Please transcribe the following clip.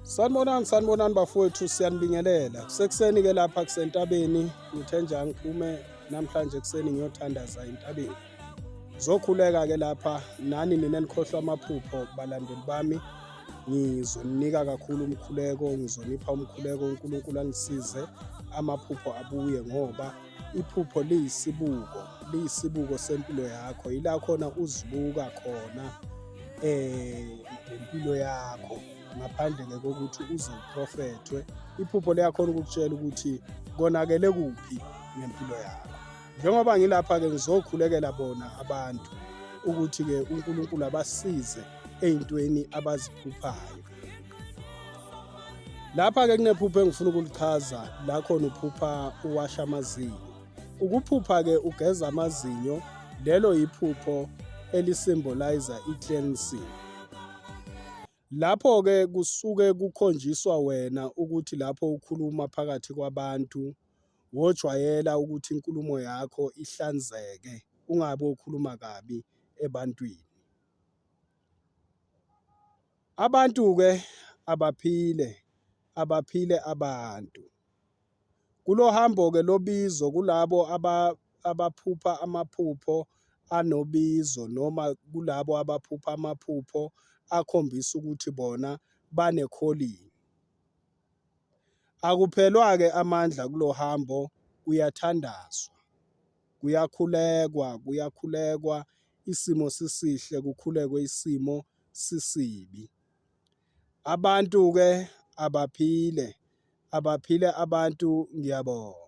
Sanibonani bafowethu, siyanibingelela. Kusekuseni ke lapha kusentabeni, ngithe nje angiphume namhlanje kuseni ngiyothandaza entabeni. Zokhuleka ke lapha nani nina nikhohlwa amaphupho balandeli bami. Ngizoninika kakhulu umkhuleko, ngizonipha umkhuleko, uNkulunkulu angisize amaphupho abuye ngoba iphupho liyisibuko sempilo yakho. Ila khona uzibuka khona ngempilo yakho ngaphandle kokuthi uze uprofethwe. Iphupho liyakhona ukukutshela ukuthi konakele kuphi ngempilo yakho. Njengoba ngilapha-ke ngizokhulekela bona abantu ukuthi-ke uNkulunkulu abasize ey'ntweni abaziphuphayo. Lapha-ke kunephupho engifuna ukulichaza la khona uphupha uwasha amazinyo. Ukuphupha-ke ugeza amazinyo, lelo yiphupho elisimbolizer i-cleansing. Lapho-ke kusuke kukhonjiswa wena ukuthi lapho ukhuluma phakathi kwabantu wojwayela ukuthi inkulumo yakho ihlanzeke, ungabe ukhuluma kabi ebantwini. Abantu-ke abaphile abantu. Kulo hambo-ke lobizo kulabo abaphupha amaphupho anobizo noma kulabo abaphupha amaphupho akhombisa ukuthi bona banekholini. Akuphelwa-ke amandla kulo hambo, kuyathandazwa, kuyakhulekwa, isimo sisihle kukhulekwe isimo sisibi. Abantu-ke abaphile abantu, ngiyabonga.